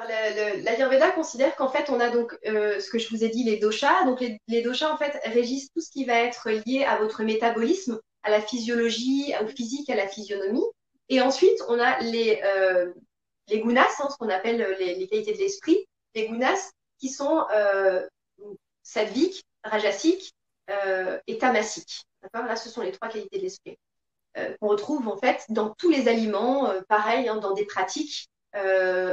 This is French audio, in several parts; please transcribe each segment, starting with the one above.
Alors, l'Ayurveda considère qu'en fait, on a donc ce que je vous ai dit, les doshas. Donc, les doshas, en fait, régissent tout ce qui va être lié à votre métabolisme, à la physiologie, au physique, à la physionomie. Et ensuite, on a les gunas, hein, ce qu'on appelle les qualités de l'esprit. Les gunas qui sont sattviques, rajasiques et tamasiques. D'accord. Là, ce sont les trois qualités de l'esprit qu'on retrouve en fait dans tous les aliments, pareil, hein, dans des pratiques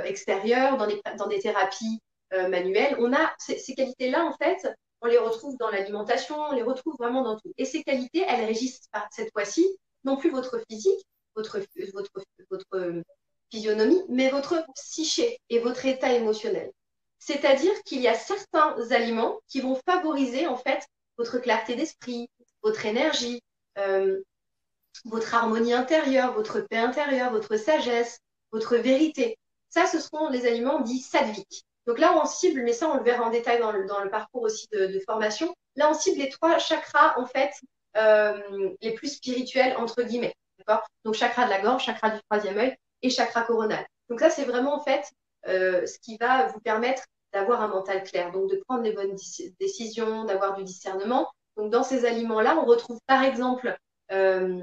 extérieures, dans des thérapies manuelles. On a ces qualités-là, en fait, on les retrouve dans l'alimentation, on les retrouve vraiment dans tout. Et ces qualités, elles régissent par cette fois-ci non plus votre physique, votre, votre, votre physionomie, mais votre psyché et votre état émotionnel. C'est-à-dire qu'il y a certains aliments qui vont favoriser en fait votre clarté d'esprit, votre énergie, euh, votre harmonie intérieure, votre paix intérieure, votre sagesse, votre vérité. Ça, ce seront les aliments dits sattviques. Donc là, on cible, mais ça, on le verra en détail dans le parcours aussi de formation. Là, on cible les trois chakras, en fait, les plus spirituels, entre guillemets. D'accord. Donc, chakra de la gorge, chakra du troisième œil et chakra coronal. Donc, ça, c'est vraiment, en fait, ce qui va vous permettre d'avoir un mental clair, donc de prendre les bonnes décisions, d'avoir du discernement. Donc, dans ces aliments-là, on retrouve, par exemple, euh,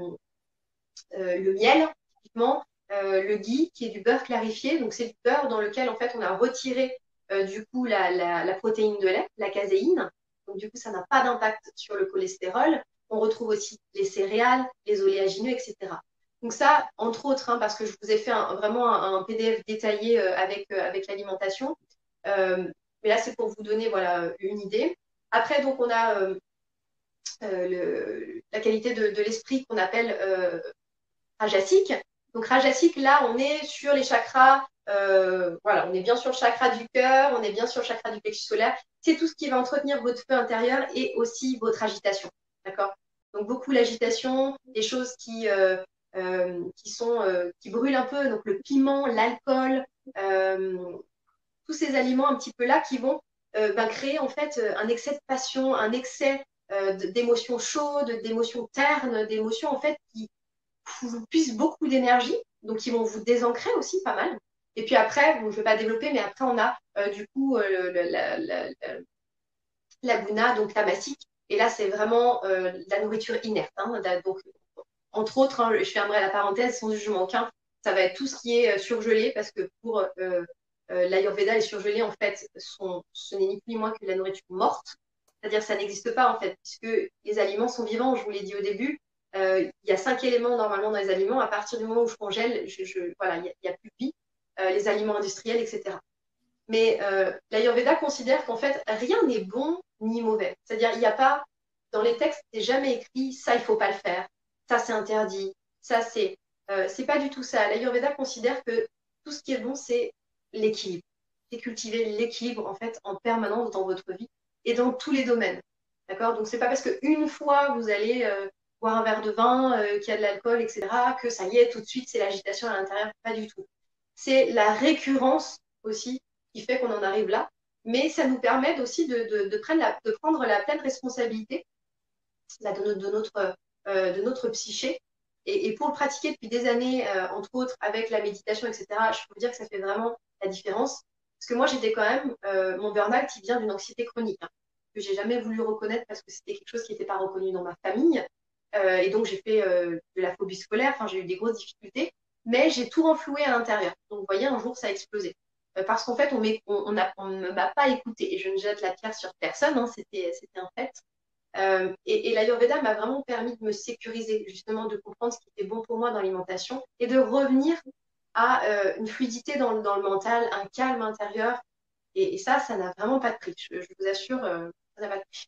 le miel, typiquement, le ghee, qui est du beurre clarifié. Donc, c'est du beurre dans lequel, en fait, on a retiré, du coup, la protéine de lait, la caséine. Donc, du coup, ça n'a pas d'impact sur le cholestérol. On retrouve aussi les céréales, les oléagineux, etc. Donc, ça, entre autres, hein, parce que je vous ai fait vraiment un PDF détaillé avec l'alimentation. Euh, mais là, c'est pour vous donner voilà, une idée. Après, donc, on a la qualité de l'esprit qu'on appelle rajasique. Donc rajasique, là, on est sur les chakras, voilà, on est bien sur le chakra du cœur, on est bien sur le chakra du plexus solaire. C'est tout ce qui va entretenir votre feu intérieur et aussi votre agitation. D'accord. Donc beaucoup l'agitation, des choses qui brûlent un peu, donc le piment, l'alcool, euh, tous ces aliments un petit peu là qui vont créer en fait un excès de passion, un excès d'émotions chaudes, d'émotions ternes, d'émotions en fait qui vous puissent beaucoup d'énergie, donc ils vont vous désancrer aussi pas mal. Et puis après, bon, je ne vais pas développer, mais après on a du coup la guna, donc tamasique. Et là, c'est vraiment la nourriture inerte. Hein, donc, entre autres, hein, je fermerai la parenthèse sans jugement aucun, ça va être tout ce qui est surgelé, parce que pour l'Ayurveda, les surgelés, en fait, ce n'est ni plus ni moins que la nourriture morte. C'est-à-dire que ça n'existe pas, en fait, puisque les aliments sont vivants, je vous l'ai dit au début. Il y a 5 éléments normalement dans les aliments. À partir du moment où je congèle, voilà, il n'y a plus de vie. Les aliments industriels, etc. Mais l'Ayurveda considère qu'en fait, rien n'est bon ni mauvais. C'est-à-dire, il n'y a pas, dans les textes, c'est jamais écrit ça, il ne faut pas le faire, ça, c'est interdit, ça, c'est pas du tout ça. L'Ayurveda considère que tout ce qui est bon, c'est l'équilibre. C'est cultiver l'équilibre, en fait, en permanence dans votre vie et dans tous les domaines. D'accord. Donc, c'est pas parce qu'une fois, vous allez boire un verre de vin, qu'il y a de l'alcool, etc., que ça y est, tout de suite, c'est l'agitation à l'intérieur. Pas du tout. C'est la récurrence aussi qui fait qu'on en arrive là. Mais ça nous permet aussi de prendre la pleine responsabilité là, de notre psyché. Et pour le pratiquer depuis des années, entre autres avec la méditation, etc., je peux vous dire que ça fait vraiment la différence. Parce que moi, j'étais quand même, mon burn-out, il vient d'une anxiété chronique, hein, que j'ai jamais voulu reconnaître parce que c'était quelque chose qui n'était pas reconnu dans ma famille. Et donc, j'ai fait de la phobie scolaire, enfin, j'ai eu des grosses difficultés, mais j'ai tout renfloué à l'intérieur. Donc, vous voyez, un jour, ça a explosé. Parce qu'en fait, on ne m'a pas écouté. Et je ne jette la pierre sur personne, hein, c'était un fait. Et l'Ayurveda m'a vraiment permis de me sécuriser, justement, de comprendre ce qui était bon pour moi dans l'alimentation et de revenir à une fluidité dans le mental, un calme intérieur. Et ça n'a vraiment pas de prix. Je vous assure, ça n'a pas de prix.